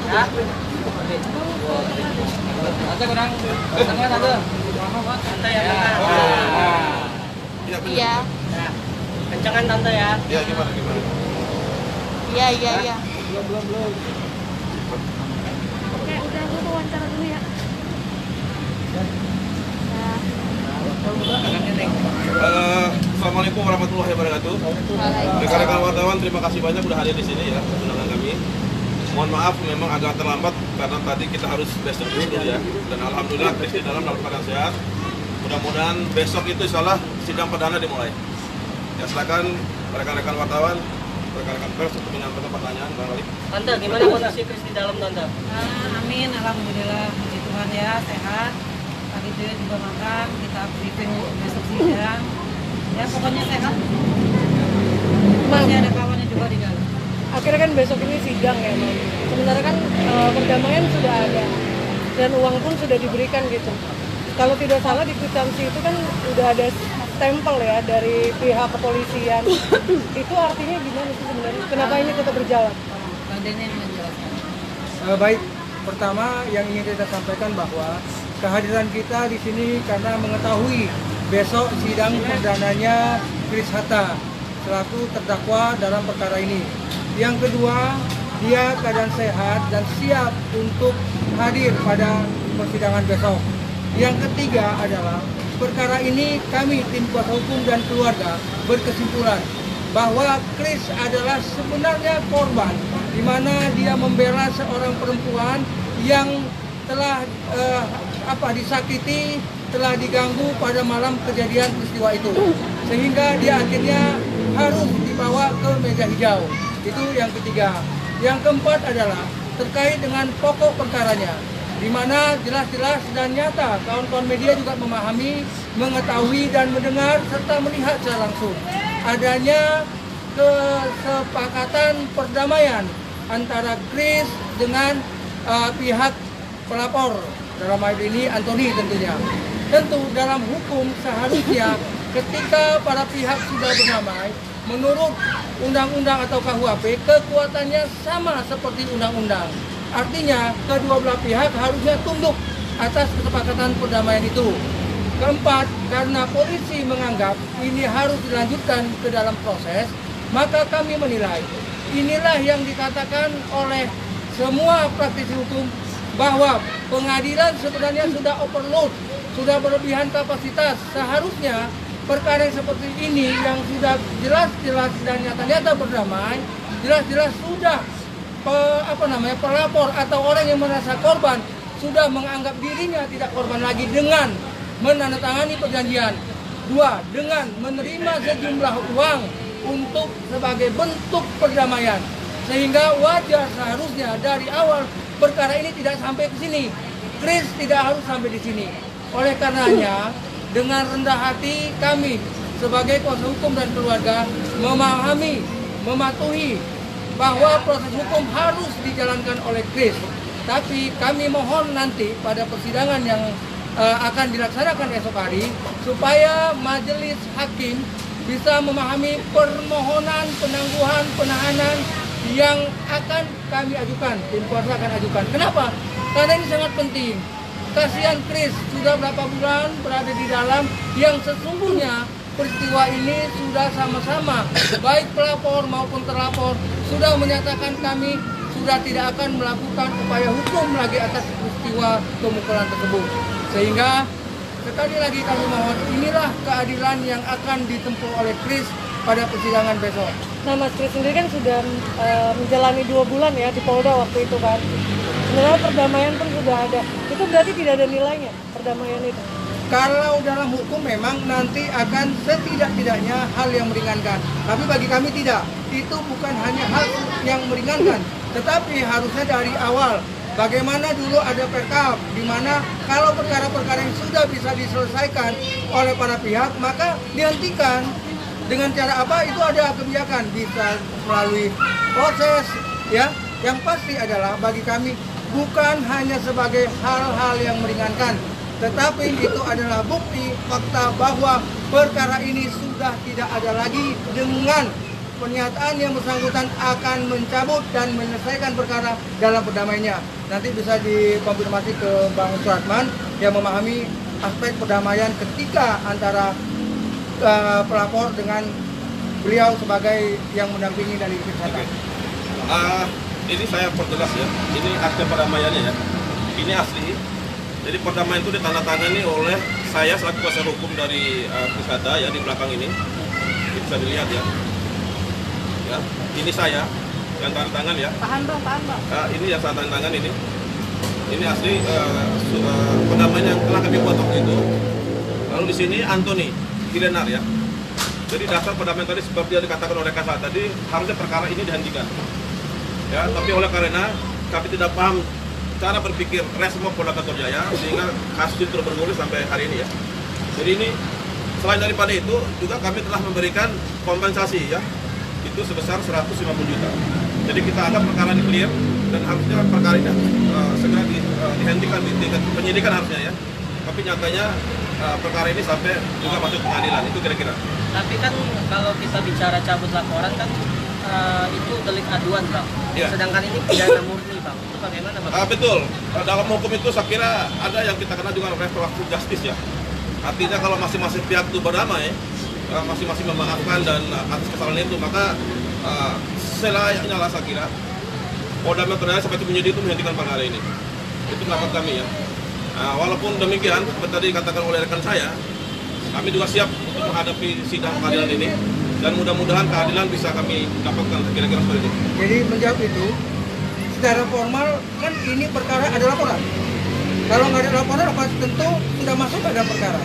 Ya. Tante kurang tengah tante. Tante ya. Iya. Kencangan tante ya. Iya, gimana? Iya. Belum. Oke, udah aku wawancara dulu ya. Assalamualaikum warahmatullahi wabarakatuh. Rekan-rekan wartawan, terima kasih banyak sudah hadir di sini ya, undangan kami. Mohon maaf memang agak terlambat karena tadi kita harus besok dulu ya. Dan alhamdulillah Kristi dalam keadaan sehat. Mudah-mudahan besok itu insyaallah sidang perdana dimulai. Ya silakan rekan-rekan wartawan, rekan-rekan pers untuk menyampaikan pertanyaan barangkali. Tante, gimana posisi Kris di dalam tante? Amin, alhamdulillah, puji Tuhan ya, sehat. Tadi itu juga makan, kita briefing besok sidang. Ya pokoknya sehat. Masih ada kawannya juga di dalam. Akhirnya kan besok ini sidang ya, Mam. Sebenarnya kan perdamaian sudah ada dan uang pun sudah diberikan gitu. Kalau tidak salah di kwitansi itu kan udah ada stempel ya dari pihak kepolisian. Itu artinya gimana sih sebenarnya? Kenapa ini tetap berjalan? Badannya yang menjelaskan. Baik, pertama yang ingin kita sampaikan bahwa kehadiran kita di sini karena mengetahui besok sidang perdananya Kris Hatta selaku terdakwa dalam perkara ini. Yang kedua, dia keadaan sehat dan siap untuk hadir pada persidangan besok. Yang ketiga adalah perkara ini kami tim kuasa hukum dan keluarga berkesimpulan bahwa Kris adalah sebenarnya korban di mana dia membela seorang perempuan yang telah disakiti, telah diganggu pada malam kejadian peristiwa itu, sehingga dia akhirnya harus dibawa ke meja hijau. Itu yang ketiga. Yang keempat adalah terkait dengan pokok perkaranya, di mana jelas-jelas dan nyata kawan-kawan media juga memahami, mengetahui dan mendengar serta melihat secara langsung adanya kesepakatan perdamaian antara Kris dengan pihak pelapor, dalam hal ini Anthony tentunya. Tentu dalam hukum seharusnya ketika para pihak sudah berdamai, menurut undang-undang atau KUHP kekuatannya sama seperti undang-undang. Artinya kedua belah pihak harusnya tunduk atas kesepakatan perdamaian itu. Keempat, karena polisi menganggap ini harus dilanjutkan ke dalam proses, maka kami menilai inilah yang dikatakan oleh semua praktisi hukum bahwa pengadilan sebenarnya sudah overload, sudah berlebihan kapasitas. Seharusnya perkara yang seperti ini yang sudah jelas-jelas dan nyata-nyata berdamai, jelas-jelas sudah pelapor atau orang yang merasa korban sudah menganggap dirinya tidak korban lagi dengan menandatangani perjanjian. Dua, dengan menerima sejumlah uang untuk sebagai bentuk perdamaian. Sehingga wajar seharusnya dari awal perkara ini tidak sampai ke sini. Kris tidak harus sampai di sini. Oleh karenanya, dengan rendah hati kami sebagai kuasa hukum dan keluarga memahami, mematuhi bahwa proses hukum harus dijalankan oleh Kris. Tapi kami mohon nanti pada persidangan yang akan dilaksanakan esok hari supaya majelis hakim bisa memahami permohonan penangguhan penahanan yang akan kami ajukan, tim kuasa akan ajukan. Kenapa? Karena ini sangat penting. Kasihan Kris sudah berapa bulan berada di dalam yang sesungguhnya peristiwa ini sudah sama-sama baik pelapor maupun terlapor sudah menyatakan kami sudah tidak akan melakukan upaya hukum lagi atas peristiwa pemukulan tersebut. Sehingga sekali lagi kami mohon inilah keadilan yang akan ditempuh oleh Kris pada persidangan besok. Nah, Mas Kris sendiri kan sudah menjalani 2 bulan ya di Polda waktu itu kan. Sebenarnya perdamaian pun sudah ada. Itu berarti tidak ada nilainya perdamaian itu. Kalau dalam hukum memang nanti akan setidak-tidaknya hal yang meringankan. Tapi bagi kami tidak. Itu bukan hanya hal yang meringankan, tetapi harusnya dari awal. Bagaimana dulu ada perkap, di mana kalau perkara-perkara yang sudah bisa diselesaikan oleh para pihak, maka dihentikan. Dengan cara apa? Itu ada kebijakan, bisa melalui proses, ya. Yang pasti adalah bagi kami bukan hanya sebagai hal-hal yang meringankan, tetapi itu adalah bukti fakta bahwa perkara ini sudah tidak ada lagi dengan pernyataan yang bersangkutan akan mencabut dan menyelesaikan perkara dalam perdamaiannya. Nanti bisa dikonfirmasi ke Bang Suratman yang memahami aspek perdamaian ketika antara pelapor dengan beliau sebagai yang mendampingi dari kesehatan. Ini saya perjelas ya, ini akte perdamaiannya ya, ini asli. Jadi perdamaian itu ditandatangani oleh saya selaku kuasa hukum dari Pusada ya, di belakang ini bisa dilihat ya. Ya, ini saya yang tanda tangan ya. Tahan bang. Ini yang saya tanda tangan ini. Ini asli perdamaian yang telah kami buat waktu itu. Lalu di sini Antoni Gilenar ya. Jadi dasar perdamaian tadi seperti yang dikatakan oleh Kasat tadi, harusnya perkara ini dihentikan. Ya, tapi oleh karena kami tidak paham cara berpikir Resmo Polda Metro Jaya sehingga kasus itu terus bergulir sampai hari ini ya. Jadi ini selain daripada itu juga kami telah memberikan kompensasi ya, itu sebesar 150 juta. Jadi kita anggap perkara ini clear dan harusnya perkara ini segera dihentikan di tingkat penyidikan harusnya ya. Tapi nyatanya perkara ini sampai juga masuk pengadilan, itu kira-kira. Tapi kan kalau kita bicara cabut laporan kan itu delik aduan bang. Ya. Sedangkan ini pidana murni bang. Itu bagaimana bang? Betul. Dalam hukum itu saya kira ada yang kita kenal juga restoratif justice ya. Artinya kalau masing-masing pihak itu berdamai, masing-masing memaafkan dan atas kesalahan itu, maka selayaknya lah saya kira Polda Metro Jaya seperti penyidik itu menghentikan perkara ini. Itu pendapat kami ya. Walaupun demikian, seperti tadi dikatakan oleh rekan saya, kami juga siap untuk menghadapi sidang pengadilan ini dan mudah-mudahan keadilan bisa kami dapatkan kira-kira seperti itu. Jadi menjawab itu, secara formal kan ini perkara ada laporan. Kalau nggak ada laporan, apa tentu sudah masuk ke dalam perkara?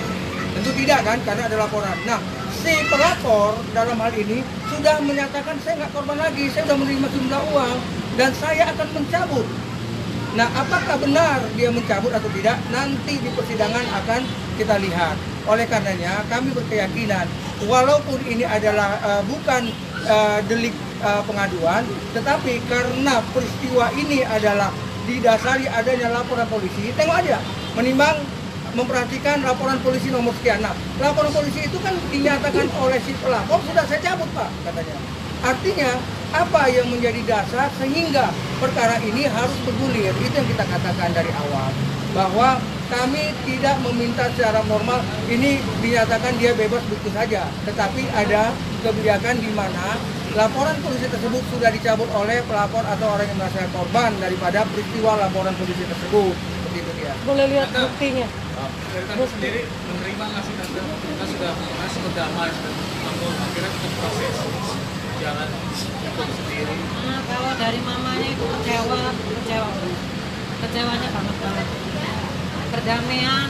Tentu tidak kan, karena ada laporan. Nah, si pelapor dalam hal ini sudah menyatakan saya nggak korban lagi, saya sudah menerima sejumlah uang dan saya akan mencabut. Nah, apakah benar dia mencabut atau tidak? Nanti di persidangan akan kita lihat. Oleh karenanya, kami berkeyakinan, walaupun ini adalah bukan delik pengaduan, tetapi karena peristiwa ini adalah didasari adanya laporan polisi, tengok aja, menimbang memperhatikan laporan polisi nomor sekian. Nah, laporan polisi itu kan dinyatakan oleh si pelapor, sudah saya cabut Pak, katanya. Artinya, apa yang menjadi dasar sehingga perkara ini harus bergulir, itu yang kita katakan dari awal. Bahwa kami tidak meminta secara formal ini dinyatakan dia bebas begitu saja. Tetapi ada kebijakan di mana laporan polisi tersebut sudah dicabut oleh pelapor atau orang yang merasa korban daripada peristiwa laporan polisi tersebut. Seperti itu dia. Boleh lihat buktinya. Dari tante sendiri menerima nggak sih tante? Kita sudah masih berdamai, namun akhirnya tetap proses jalan hukum sendiri. Nah, kalau dari mamanya itu kecewanya banget. Perdamaian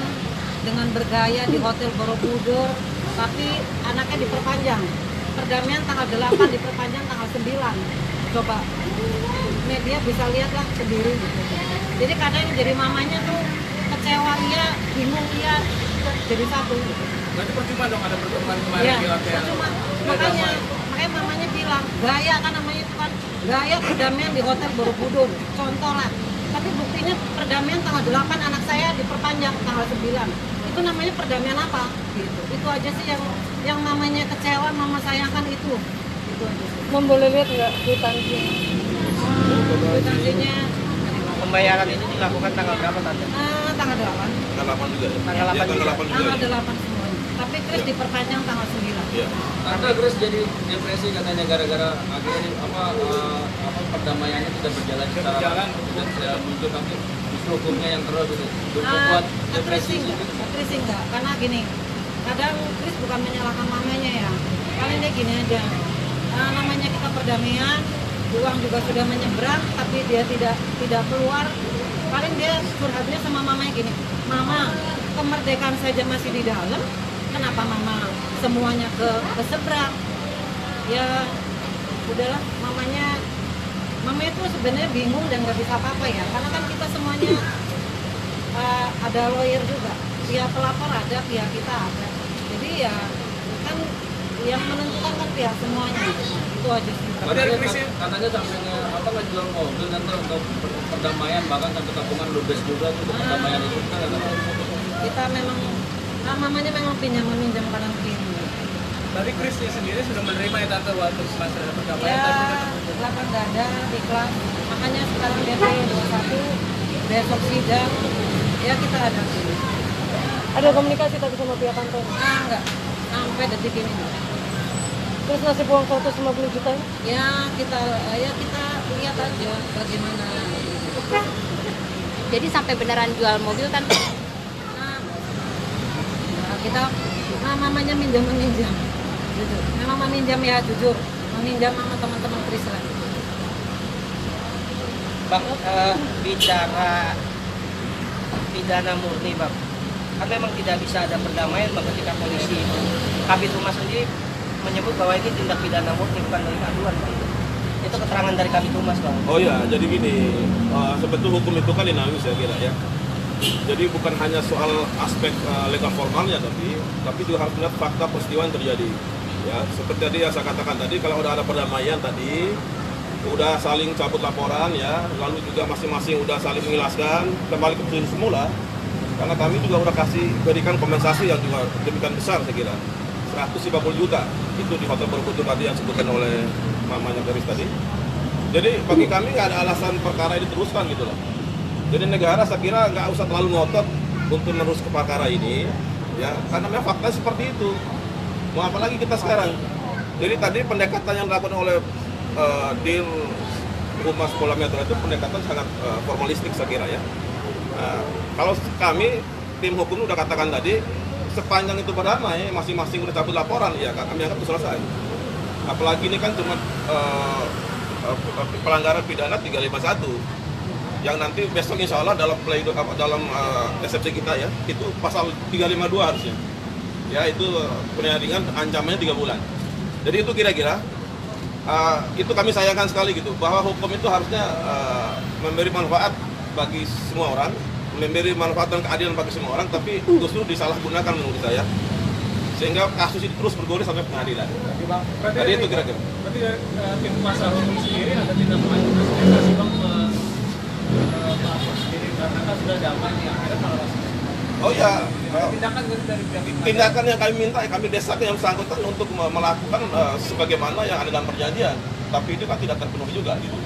dengan bergaya di Hotel Borobudur, tapi anaknya diperpanjang. Perdamaian tanggal 8 diperpanjang tanggal 9. Coba media bisa lihatlah sendiri gitu. Jadi kadang jadi mamanya tuh kecewa iya, bingung iya, jadi satu gitu. Berarti percuma dong ada pertemuan kemarin Ya, di hotel. percuma. Makanya mamanya bilang, gaya kan namanya itu kan, gaya perdamaian di Hotel Borobudur, contoh lah. Tapi buktinya perdamaian tanggal 8 anak saya diperpanjang tanggal 9. Itu namanya perdamaian apa? Gitu. Itu aja sih yang namanya kecewa, mama sayangkan itu. Itu aja sih. Boleh lihat nggak kwitansi? Kwitansinya Pembayaran ini dilakukan tanggal berapa tante? Tanggal 8. Tanggal 8 juga ya? Tanggal 8 Ya, tanggal juga. 8 juga Tanggal ya? 8 semuanya. Tapi Chris diperpanjang tanggal 9. Iya. Tante terus jadi depresi katanya gara-gara akhirnya perdamaiannya tidak berjalan secara tidak muncul, tapi justru hukumnya yang terus itu membuat depresi. Chris enggak, karena gini, kadang Chris bukan menyalahkan mamanya ya, paling dia gini aja, namanya kita perdamaian, uang juga sudah menyeberang, tapi dia tidak keluar, paling dia curhatnya sama mamanya gini, mama, kemerdekaan saja masih di dalam, kenapa mama semuanya ke seberang? Ya udahlah, mamanya itu sebenarnya bingung dan nggak bisa apa-apa ya, karena kan kita semuanya ada lawyer juga, pihak pelapor ada, pihak kita ada, jadi ya kan yang menentukan kan pihak semuanya, itu aja sih. Katanya sampainya nggak jual mobil nanti untuk perdamaian, bahkan sampai tabungan ludes juga untuk perdamaian itu kan. Kita memang mamanya memang meminjam kanan kiri. Berarti Krisnya sendiri sudah menerima ya tante waktu masa perdamaian Ya, tadi? lapang dada, ikhlas. Makanya sekarang DP 21, besok sidang, ya kita ada. Ada komunikasi tadi sama pihak kantor. Enggak, sampai detik ini. Terus nasib uang 150 juta? Ya kita lihat aja bagaimana. Jadi sampai beneran jual mobil kan? Nah, kita mamanya minjam, jujur. Memang meminjam ya jujur, meminjam sama teman-teman Kris lah. Bang, bicara pidana murni Bang, kan memang tidak bisa ada perdamaian Bang ketika polisi Kabid Humas sendiri menyebut bahwa ini tindak pidana murni bukan delik aduan Bang. Itu keterangan dari Kabid Humas Bang. Oh ya, jadi gini, sebetulnya hukum itu kan dinamis saya kira ya. Jadi bukan hanya soal aspek legal formalnya tapi juga harus melihat fakta peristiwa yang terjadi. Ya, seperti tadi yang saya katakan tadi, kalau udah ada perdamaian tadi, udah saling cabut laporan ya, lalu juga masing-masing udah saling menjelaskan kembali ke posisi semula. Karena kami juga udah berikan kompensasi yang juga demikian besar saya kira. 150 juta itu di Hotel Borobudur tadi yang disebutkan oleh mamanya Garis tadi. Jadi bagi kami nggak ada alasan perkara ini diteruskan gitu loh. Jadi negara saya kira nggak usah terlalu ngotot untuk menerus ke perkara ini, ya karena memang fakta seperti itu. Mau apa lagi kita sekarang? Jadi tadi pendekatan yang dilakukan oleh Dir Humas Polda Metro itu pendekatan sangat formalistik saya kira ya. Kalau kami tim hukum udah katakan tadi, sepanjang itu berdamai, masing-masing udah cabut laporan, ya kami anggap itu selesai. Apalagi ini kan cuma pelanggaran pidana 351 yang nanti besok insya Allah dalam eksepsi kita ya, itu pasal 352 harusnya. Ya itu pidana ringan, ancamannya 3 bulan. Jadi itu kira-kira itu kami sayangkan sekali gitu, bahwa hukum itu harusnya memberi manfaat bagi semua orang, memberi manfaat dan keadilan bagi semua orang, tapi justru disalahgunakan menurut saya, sehingga kasus itu terus bergulir sampai pengadilan. Jadi itu kira-kira. Berarti tim kuasa hukum sendiri ada tindak lanjut investigasi Bang pelapor sendiri karena kan sudah damai nih akhirnya malah Oh ya, tindakan dari pihak tindakan yang kami minta, kami desak yang bersangkutan untuk melakukan sebagaimana yang ada dalam perjanjian, tapi itu kan tidak terpenuhi juga gitu.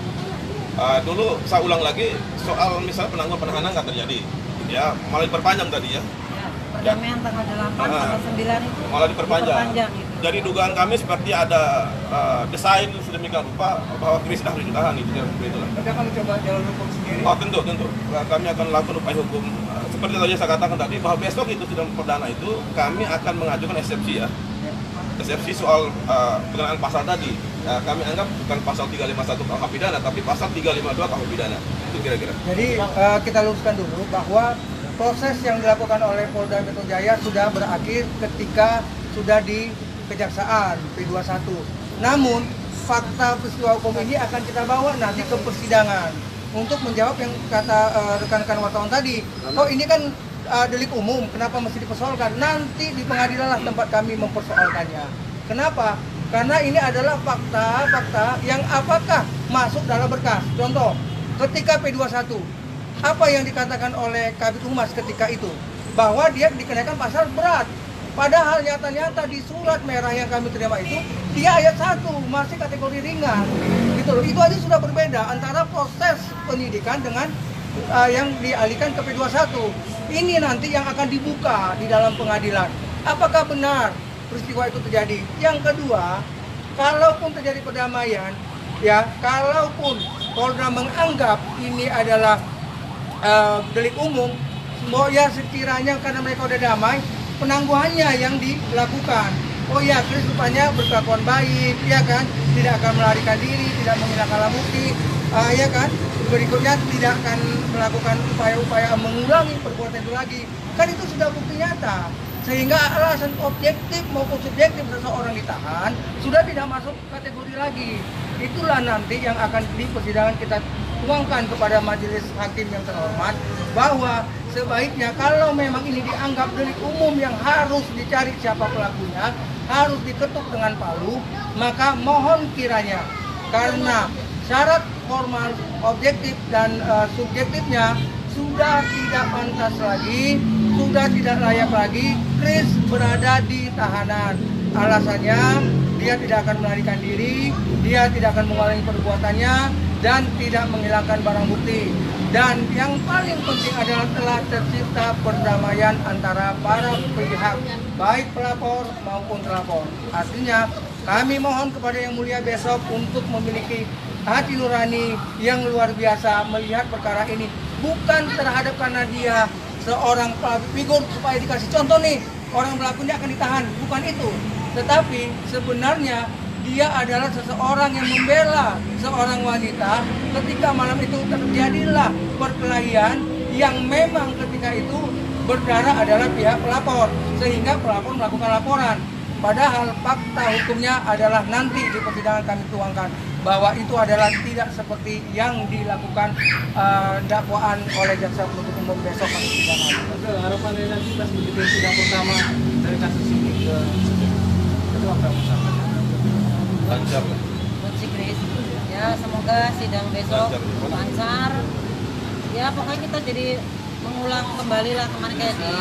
Dulu saya ulang lagi soal misalnya penangguhan penahanan nggak terjadi, ya malah diperpanjang tadi ya. Perdamaian tanggal 8, tanggal 9 itu Malah diperpanjang. gitu. Jadi dugaan kami seperti ada desain sedemikian rupa bahwa Kris harus ditahan itu itulah. Tapi akan coba jalan hukum sendiri. Oh tentu. Kami akan lakukan upaya hukum. Seperti tadi saya katakan tadi bahwa besok itu sidang perdana itu kami akan mengajukan eksepsi ya. Eksepsi soal pengenaan pasal tadi. Nah, kami anggap bukan pasal 351 KUH pidana tapi pasal 352 KUH pidana. Itu kira-kira. Jadi kita luruskan dulu bahwa proses yang dilakukan oleh Polda Metro Jaya sudah berakhir ketika sudah di Kejaksaan P21. Namun fakta peristiwa hukum ini akan kita bawa nanti ke persidangan untuk menjawab yang kata rekan-rekan wartawan tadi. Oh ini kan delik umum, kenapa mesti dipersoalkan? Nanti di pengadilan lah tempat kami mempersoalkannya. Kenapa? Karena ini adalah fakta-fakta yang apakah masuk dalam berkas. Contoh, ketika P21, apa yang dikatakan oleh Kabid Humas ketika itu? Bahwa dia dikenakan pasal berat. Padahal nyata-nyata di surat merah yang kami terima itu, dia ayat 1 masih kategori ringan. Gitu loh. Itu aja sudah berbeda antara proses penyidikan dengan yang dialihkan ke P21. Ini nanti yang akan dibuka di dalam pengadilan. Apakah benar peristiwa itu terjadi? Yang kedua, kalaupun terjadi perdamaian, ya, kalaupun Polda menganggap ini adalah delik umum, ya sekiranya karena mereka udah damai, penangguhannya yang dilakukan. Oh ya, Kris rupanya berkelakuan baik, ya kan, tidak akan melarikan diri, tidak menghilangkan alat bukti, ya kan, berikutnya tidak akan melakukan upaya-upaya mengulangi perbuatan itu lagi. Kan itu sudah bukti nyata. Sehingga alasan objektif maupun subjektif seseorang ditahan sudah tidak masuk kategori lagi. Itulah nanti yang akan di persidangan kita tuangkan kepada majelis hakim yang terhormat, bahwa sebaiknya kalau memang ini dianggap delik umum yang harus dicari siapa pelakunya, harus diketuk dengan palu, maka mohon kiranya karena syarat formal, objektif dan subjektifnya sudah tidak pantas lagi, sudah tidak layak lagi Kris berada di tahanan. Alasannya dia tidak akan melarikan diri, dia tidak akan mengulangi perbuatannya, dan tidak menghilangkan barang bukti. Dan yang paling penting adalah telah tercipta perdamaian antara para pihak, baik pelapor maupun terlapor. Artinya kami mohon kepada Yang Mulia besok untuk memiliki hati nurani yang luar biasa melihat perkara ini. Bukan terhadap karena dia seorang figur supaya dikasih contoh nih, orang pelaku ini akan ditahan. Bukan itu. Tetapi sebenarnya dia adalah seseorang yang membela seorang wanita ketika malam itu terjadilah perkelahian yang memang ketika itu berdarah adalah pihak pelapor. Sehingga pelapor melakukan laporan. Padahal fakta hukumnya adalah nanti di persidangan kami tuangkan bahwa itu adalah tidak seperti yang dilakukan dakwaan oleh jaksa penuntut umum besok pada persidangan. Harapannya nanti pas begitu sidang pertama dari kasus ini ke apa masalah? Lancar. Buat si Chris. Ya semoga sidang besok lancar. Ya pokoknya kita jadi mengulang kembali lah kemarin kayak di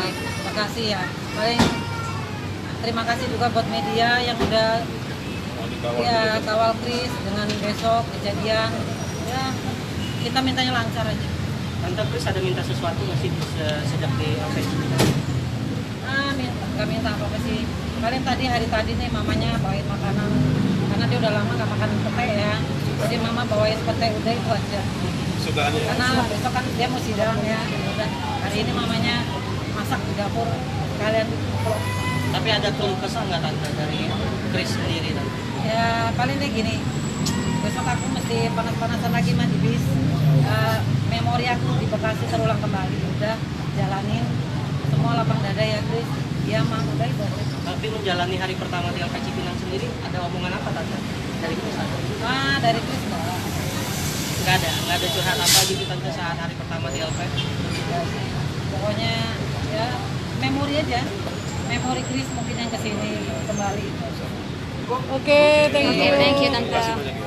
Bekasi ya. Paling terima kasih juga buat media yang udah ya kawal Chris dengan besok kejadian. Ya kita mintanya lancar aja. Tante Chris ada minta sesuatu nggak sih sejak di LP? Nggak minta apa-apa sih. Paling hari tadi nih mamanya bawain makanan karena dia udah lama nggak makan pete ya. Jadi mama bawain pete udah itu aja. Sukaannya. Karena besok kan dia mau sidang ya. Udah hari ini mamanya masak di dapur kalian. Tapi ada keluh kesah nggak tante dari Chris sendiri tante? Ya paling deh gini, besok aku mesti panas-panasan lagi mah di bis. Memori aku di Bekasi terulang kembali. Udah jalanin semua lapang dada ya Chris. Ya mah udah itu aja. Tapi menjalani hari pertama di LP Cipinang sendiri ada omongan apa tante dari Chris? Dari Chris Nggak ada curhat apa gitu tante saat hari pertama di LP? Pokoknya ya memori aja. Memori Chris mungkin yang kesini kembali. Oke, thank you. Thank you Tante. Terima kasih banyak ya.